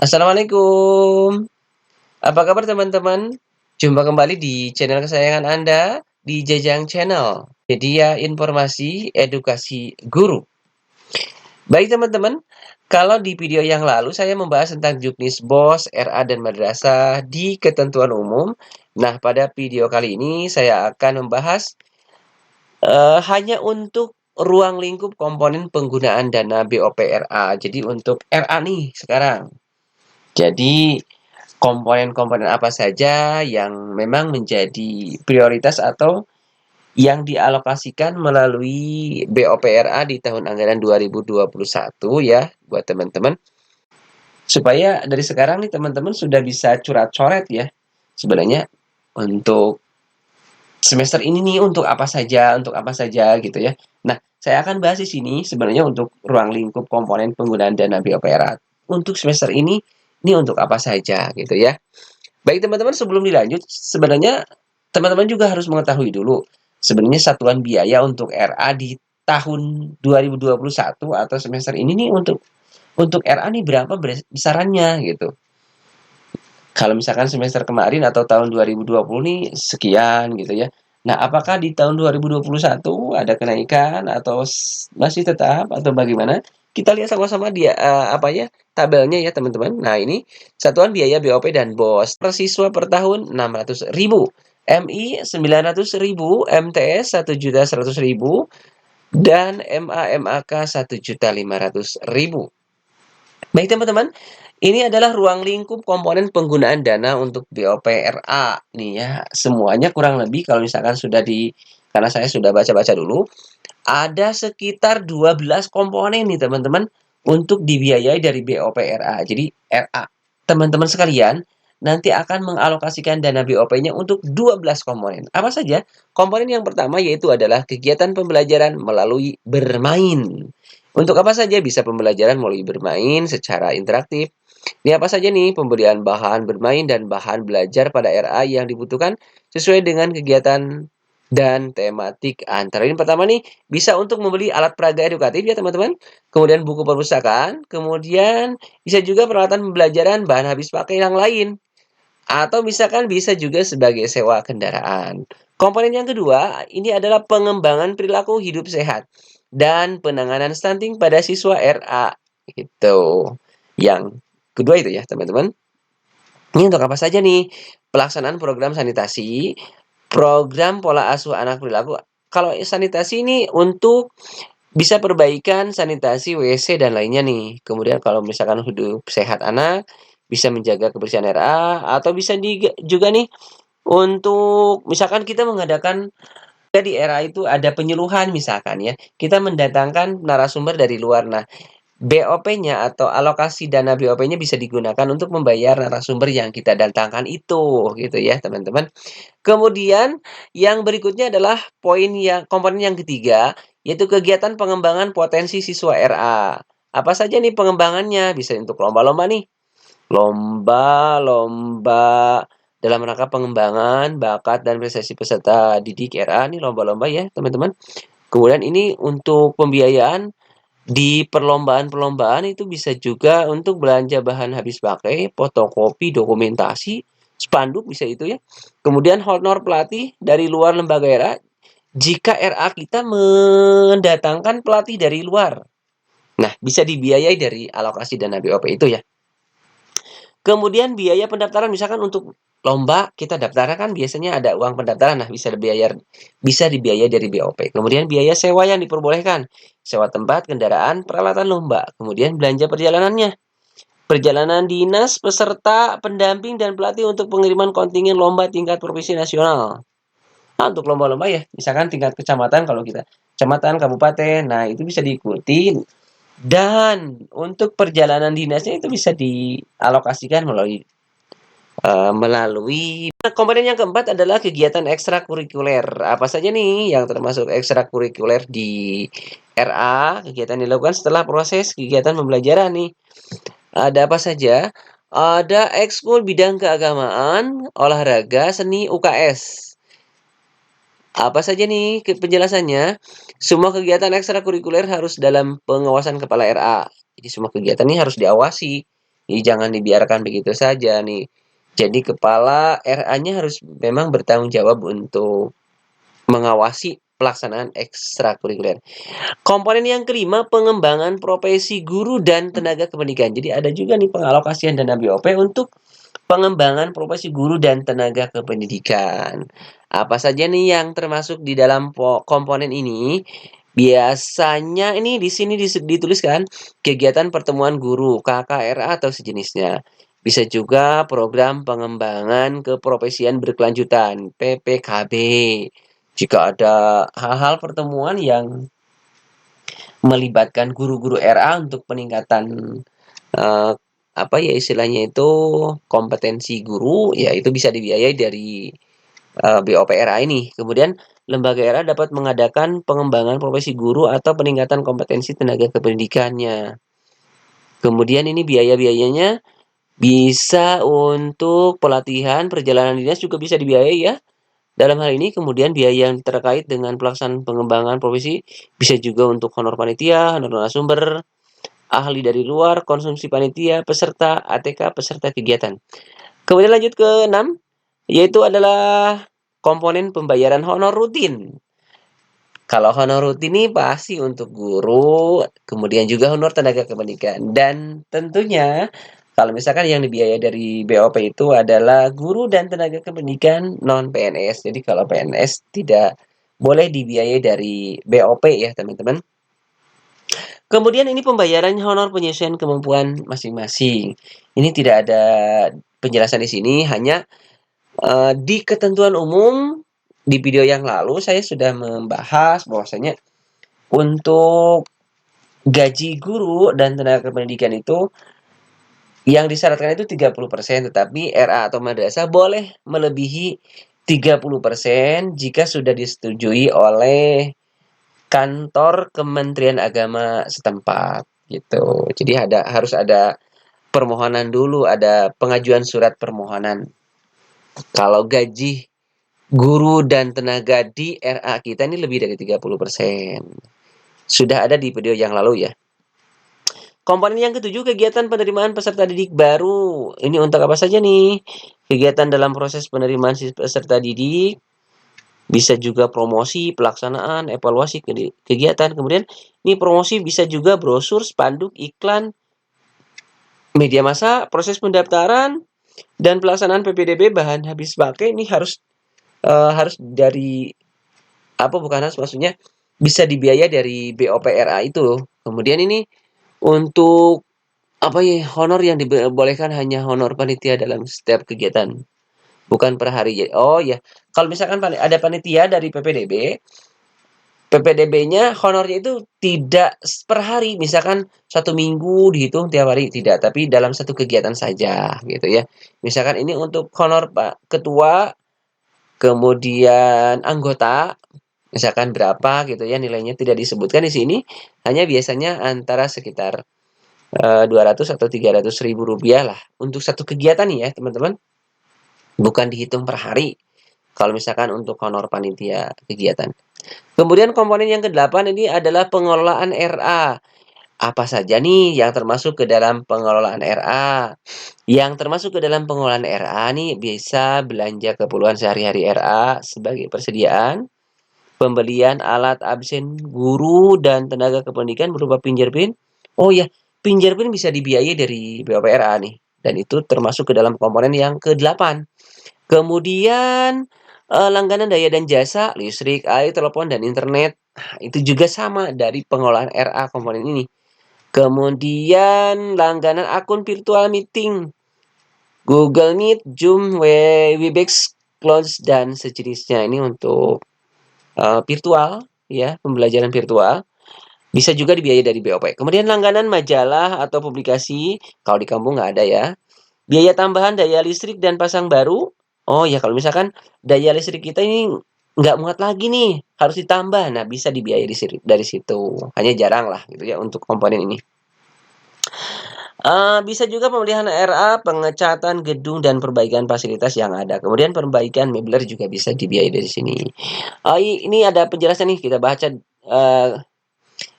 Assalamualaikum. Apa kabar teman-teman? Jumpa kembali di channel kesayangan Anda, di Jajang Channel, media informasi edukasi guru. Baik teman-teman, kalau di video yang lalu saya membahas tentang juknis BOS, RA, dan madrasah di ketentuan umum. Nah, pada video kali ini saya akan membahas hanya untuk ruang lingkup komponen penggunaan dana BOP RA. Jadi untuk RA nih sekarang. Jadi komponen-komponen apa saja yang memang menjadi prioritas atau yang dialokasikan melalui BOPRA di tahun anggaran 2021 ya buat teman-teman. Supaya dari sekarang nih teman-teman sudah bisa coret-coret ya. Sebenarnya untuk semester ini nih untuk apa saja gitu ya. Nah, saya akan bahas di sini sebenarnya untuk ruang lingkup komponen penggunaan dana BOPRA. Untuk semester ini untuk apa saja gitu ya. Baik teman-teman, sebelum dilanjut, sebenarnya teman-teman juga harus mengetahui dulu, sebenarnya satuan biaya untuk RA di tahun 2021 atau semester ini nih untuk RA nih berapa besarannya gitu. Kalau misalkan semester kemarin atau tahun 2020 nih sekian gitu ya. Nah, apakah di tahun 2021 ada kenaikan atau masih tetap atau bagaimana? Kita lihat sama-sama dia apa ya tabelnya ya teman-teman. Nah, ini satuan biaya BOP dan BOS per siswa per tahun 600.000, MI 900.000, MTS 1.100.000, dan MAK 1.500.000. Baik teman-teman, ini adalah ruang lingkup komponen penggunaan dana untuk BOPRA nih ya. Semuanya kurang lebih kalau misalkan karena saya sudah baca-baca dulu, ada sekitar 12 komponen nih teman-teman untuk dibiayai dari BOPRA. Jadi RA, teman-teman sekalian nanti akan mengalokasikan dana BOP-nya untuk 12 komponen. Apa saja? Komponen yang pertama yaitu adalah kegiatan pembelajaran melalui bermain. Untuk apa saja bisa pembelajaran melalui bermain secara interaktif? Ini apa saja nih pembelian bahan bermain dan bahan belajar pada RA yang dibutuhkan sesuai dengan kegiatan dan tematik antara ini pertama nih bisa untuk membeli alat peraga edukatif ya teman-teman, kemudian buku perpustakaan, kemudian bisa juga peralatan pembelajaran bahan habis pakai yang lain, atau misalkan bisa juga sebagai sewa kendaraan. Komponen yang kedua ini adalah pengembangan perilaku hidup sehat dan penanganan stunting pada siswa RA gitu. Yang kedua itu ya teman-teman. Ini untuk apa saja nih? Pelaksanaan program sanitasi, program pola asuh anak perilaku. Kalau sanitasi ini untuk bisa perbaikan sanitasi WC dan lainnya nih. Kemudian kalau misalkan hidup sehat anak, bisa menjaga kebersihan RA, atau bisa juga nih untuk misalkan kita mengadakan di era itu ada penyuluhan misalkan ya, kita mendatangkan narasumber dari luar. Nah, BOP-nya atau alokasi dana BOP-nya bisa digunakan untuk membayar narasumber yang kita datangkan itu, gitu ya, teman-teman. Kemudian yang berikutnya adalah komponen yang ketiga, yaitu kegiatan pengembangan potensi siswa RA. Apa saja nih pengembangannya? Bisa untuk lomba-lomba nih. Lomba-lomba dalam rangka pengembangan bakat dan prestasi peserta didik RA nih lomba-lomba ya, teman-teman. Kemudian ini untuk pembiayaan di perlombaan-perlombaan itu bisa juga untuk belanja bahan habis pakai, fotokopi, dokumentasi, spanduk bisa itu ya. Kemudian honor pelatih dari luar lembaga RA jika RA kita mendatangkan pelatih dari luar. Nah, bisa dibiayai dari alokasi dana BOP itu ya. Kemudian biaya pendaftaran misalkan untuk lomba kita daftarkan kan biasanya ada uang pendaftaran. Nah, bisa dibiayai dari BOP. Kemudian biaya sewa yang diperbolehkan, sewa tempat, kendaraan, peralatan lomba, kemudian belanja perjalanannya. Perjalanan dinas, peserta, pendamping, dan pelatih untuk pengiriman kontingen lomba tingkat provinsi nasional. Nah, untuk lomba-lomba ya, misalkan tingkat kecamatan kalau kita, kecamatan, kabupaten, nah itu bisa diikuti. Dan untuk perjalanan dinasnya itu bisa dialokasikan melalui komponen yang keempat adalah kegiatan ekstrakurikuler. Apa saja nih yang termasuk ekstrakurikuler di RA? Kegiatan dilakukan setelah proses kegiatan pembelajaran nih. Ada apa saja? Ada ekskul bidang keagamaan, olahraga, seni, UKS. Apa saja nih penjelasannya? Semua kegiatan ekstrakurikuler harus dalam pengawasan kepala RA. Jadi semua kegiatan ini harus diawasi Jangan dibiarkan begitu saja nih. Jadi kepala RA-nya harus memang bertanggung jawab untuk mengawasi pelaksanaan ekstrakurikuler. Komponen yang kelima, pengembangan profesi guru dan tenaga kependidikan. Jadi ada juga nih pengalokasian dana BOP untuk pengembangan profesi guru dan tenaga kependidikan. Apa saja nih yang termasuk di dalam komponen ini? Biasanya ini di sini dituliskan kegiatan pertemuan guru, KKRA atau sejenisnya. Bisa juga program pengembangan keprofesian berkelanjutan, PPKB. Jika ada hal-hal pertemuan yang melibatkan guru-guru RA untuk peningkatan eh, apa ya istilahnya itu kompetensi guru, ya itu bisa dibiayai dari BOP RA ini. Kemudian lembaga RA dapat mengadakan pengembangan profesi guru atau peningkatan kompetensi tenaga kependidikannya. Kemudian ini biaya-biayanya bisa untuk pelatihan, perjalanan dinas juga bisa dibiayai ya. Dalam hal ini kemudian biaya yang terkait dengan pelaksanaan pengembangan profesi bisa juga untuk honor panitia, honor narasumber, ahli dari luar, konsumsi panitia, peserta, ATK, peserta kegiatan. Kemudian lanjut ke 6, yaitu adalah komponen pembayaran honor rutin. Kalau honor rutin ini pasti untuk guru, kemudian juga honor tenaga kependidikan. Dan tentunya kalau misalkan yang dibiayai dari BOP itu adalah guru dan tenaga kependidikan non-PNS. Jadi kalau PNS tidak boleh dibiayai dari BOP ya teman-teman. Kemudian ini pembayaran honor penyesuaian kemampuan masing-masing. Ini tidak ada penjelasan di sini, hanya di ketentuan umum di video yang lalu saya sudah membahas bahwasanya untuk gaji guru dan tenaga pendidikan itu yang disyaratkan itu 30%, tetapi RA atau madrasah boleh melebihi 30% jika sudah disetujui oleh kantor Kementerian Agama setempat gitu. Jadi harus ada permohonan dulu, ada pengajuan surat permohonan. Kalau gaji guru dan tenaga di RA kita ini lebih dari 30%. Sudah ada di video yang lalu ya. Komponen yang ketujuh, kegiatan penerimaan peserta didik baru. Ini untuk apa saja nih? Kegiatan dalam proses penerimaan peserta didik, bisa juga promosi, pelaksanaan, evaluasi kegiatan. Kemudian ini promosi bisa juga brosur, spanduk, iklan, media massa, proses pendaftaran, dan pelaksanaan PPDB bahan habis pakai ini harus dari bukan harus, maksudnya bisa dibiayai dari BOP RA itu. Kemudian ini untuk honor yang dibolehkan hanya honor panitia dalam setiap kegiatan, bukan per hari. Oh ya, kalau misalkan ada panitia dari PPDB-nya honornya itu tidak per hari, misalkan 1 minggu dihitung tiap hari, tidak, tapi dalam satu kegiatan saja gitu ya. Misalkan ini untuk honor Pak Ketua, kemudian anggota, misalkan berapa gitu ya nilainya tidak disebutkan di sini, hanya biasanya antara sekitar 200 atau 300 ribu rupiah lah untuk satu kegiatan nih ya teman-teman, bukan dihitung per hari kalau misalkan untuk honor panitia kegiatan. Kemudian komponen yang ke-8 ini adalah pengelolaan RA. Apa saja nih yang termasuk ke dalam pengelolaan RA? Yang termasuk ke dalam pengelolaan RA nih bisa belanja keperluan sehari-hari RA sebagai persediaan, pembelian alat absen guru dan tenaga kependidikan berupa fingerprint. Oh ya, fingerprint bisa dibiayai dari BPRA nih. Dan itu termasuk ke dalam komponen yang ke-8. Kemudian langganan daya dan jasa, listrik, air, telepon, dan internet. Itu juga sama dari pengelolaan RA komponen ini. Kemudian langganan akun virtual meeting, Google Meet, Zoom, Webex, Close, dan sejenisnya. Ini untuk virtual ya, pembelajaran virtual. Bisa juga dibiayai dari BOP. Kemudian langganan majalah atau publikasi, kalau di kampung nggak ada ya. Biaya tambahan daya listrik dan pasang baru. Oh ya, kalau misalkan daya listrik kita ini nggak muat lagi nih, harus ditambah. Nah, bisa dibiayai dari situ. Hanya jarang lah gitu ya untuk komponen ini. Bisa juga pemeliharaan RA, pengecatan gedung dan perbaikan fasilitas yang ada. Kemudian perbaikan mebler juga bisa dibiayai dari sini. Ini ada penjelasan nih, kita baca.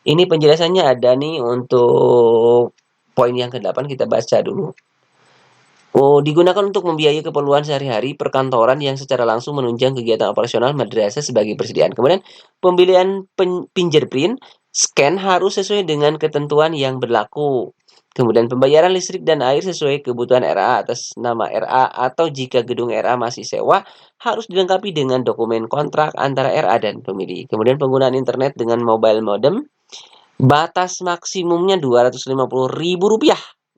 Ini penjelasannya ada nih untuk poin yang ke-8 kita baca dulu. Digunakan untuk membiayai keperluan sehari-hari perkantoran yang secara langsung menunjang kegiatan operasional madrasah sebagai persediaan. Kemudian pembelian fingerprint scan harus sesuai dengan ketentuan yang berlaku. Kemudian pembayaran listrik dan air sesuai kebutuhan RA atas nama RA atau jika gedung RA masih sewa harus dilengkapi dengan dokumen kontrak antara RA dan pemilik. Kemudian penggunaan internet dengan mobile modem batas maksimumnya Rp250.000,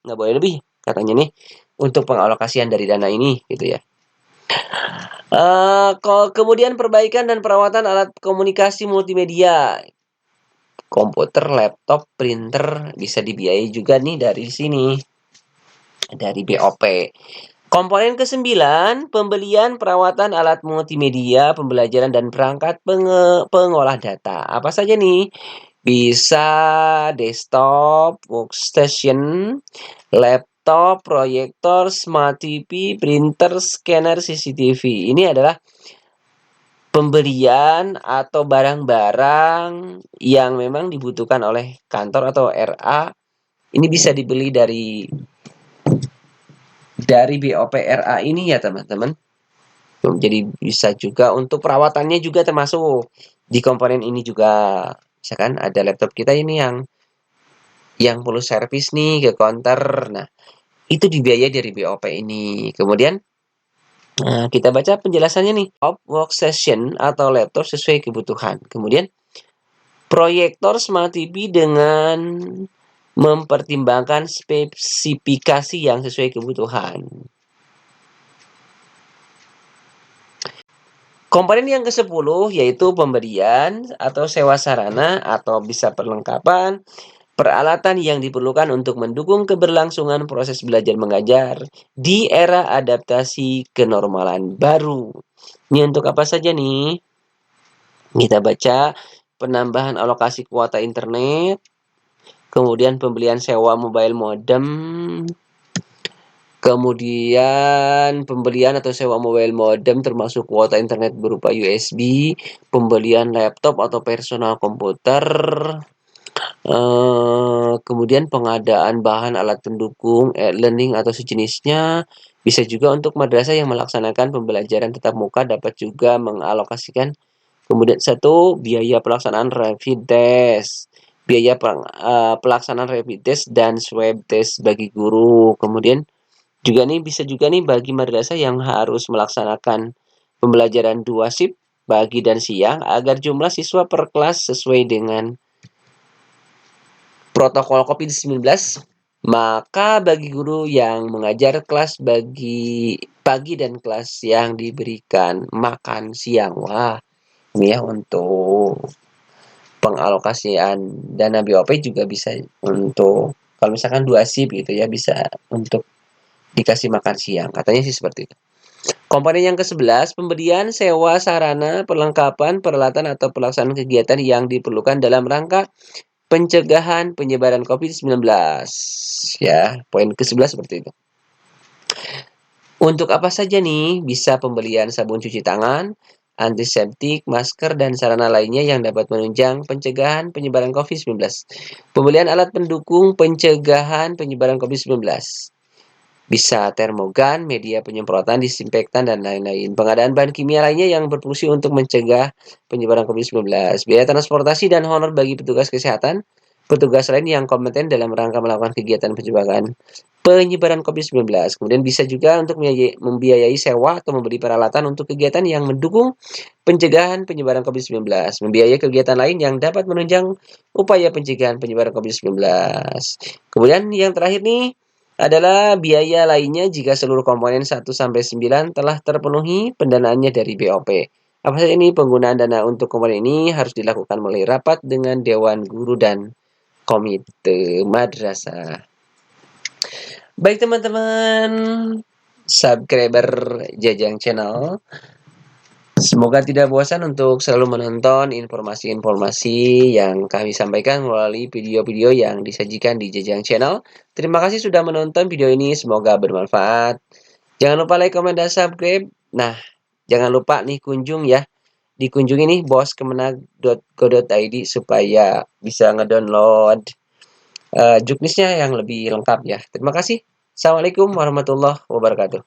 nggak boleh lebih katanya nih untuk pengalokasian dari dana ini gitu ya. Kemudian perbaikan dan perawatan alat komunikasi multimedia, komputer, laptop, printer bisa dibiayai juga nih dari sini, dari BOP. Komponen ke-9, pembelian perawatan alat multimedia, pembelajaran dan perangkat pengolah data. Apa saja nih? Bisa desktop, workstation, laptop, proyektor, smart TV, printer, scanner, CCTV. Ini adalah pembelian atau barang-barang yang memang dibutuhkan oleh kantor atau RA. Ini bisa dibeli dari BOP RA ini ya teman-teman. Jadi bisa juga untuk perawatannya juga termasuk di komponen ini juga. Misalkan ada laptop kita ini yang perlu servis nih ke counter. Nah, itu dibiayai dari BOP ini. Kemudian kita baca penjelasannya nih. Workstation atau laptop sesuai kebutuhan. Kemudian proyektor smart TV dengan mempertimbangkan spesifikasi yang sesuai kebutuhan. Komponen yang ke-10 yaitu pemberian atau sewa sarana atau bisa perlengkapan peralatan yang diperlukan untuk mendukung keberlangsungan proses belajar mengajar di era adaptasi kenormalan baru. Ini untuk apa saja nih? Kita baca penambahan alokasi kuota internet, kemudian pembelian sewa mobile modem, kemudian pembelian atau sewa mobile modem termasuk kuota internet berupa USB, pembelian laptop atau personal komputer, kemudian pengadaan bahan alat pendukung e-learning atau sejenisnya. Bisa juga untuk madrasah yang melaksanakan pembelajaran tatap muka dapat juga mengalokasikan. Kemudian satu, biaya pelaksanaan rapid test. Biaya pelaksanaan rapid test dan swab test bagi guru. Kemudian juga nih bisa juga nih bagi madrasah yang harus melaksanakan pembelajaran 2 shift pagi dan siang agar jumlah siswa per kelas sesuai dengan protokol COVID-19. Maka bagi guru yang mengajar kelas bagi pagi dan kelas yang diberikan makan siang. Wah, ini ya untuk pengalokasian dana BOP juga bisa untuk kalau misalkan 2 shift gitu ya bisa untuk dikasih makan siang. Katanya sih seperti itu. Komponen yang ke-11, pemberian sewa sarana, perlengkapan, peralatan atau pelaksanaan kegiatan yang diperlukan dalam rangka pencegahan penyebaran COVID-19. Ya, poin ke-11 seperti itu. Untuk apa saja nih? Bisa pembelian sabun cuci tangan, antiseptik, masker, dan sarana lainnya yang dapat menunjang pencegahan penyebaran COVID-19. Pembelian alat pendukung pencegahan penyebaran COVID-19. Bisa termogan, media penyemprotan, disinfektan, dan lain-lain. Pengadaan bahan kimia lainnya yang berfungsi untuk mencegah penyebaran COVID-19. Biaya transportasi dan honor bagi petugas kesehatan, petugas lain yang kompeten dalam rangka melakukan kegiatan penyebaran COVID-19. Kemudian bisa juga untuk membiayai sewa atau membeli peralatan untuk kegiatan yang mendukung pencegahan penyebaran COVID-19. Membiayai kegiatan lain yang dapat menunjang upaya pencegahan penyebaran COVID-19. Kemudian yang terakhir nih, adalah biaya lainnya jika seluruh komponen 1-9 telah terpenuhi pendanaannya dari BOP. Apa saja ini penggunaan dana untuk komponen ini harus dilakukan melalui rapat dengan Dewan Guru dan Komite Madrasah. Baik teman-teman, subscriber Jajang Channel, semoga tidak bosan untuk selalu menonton informasi-informasi yang kami sampaikan melalui video-video yang disajikan di Jajang Channel. Terima kasih sudah menonton video ini, semoga bermanfaat. Jangan lupa like, comment, dan subscribe. Nah, jangan lupa nih dikunjungi nih boskemenag.go.id supaya bisa ngedownload juknisnya yang lebih lengkap ya. Terima kasih. Assalamualaikum warahmatullahi wabarakatuh.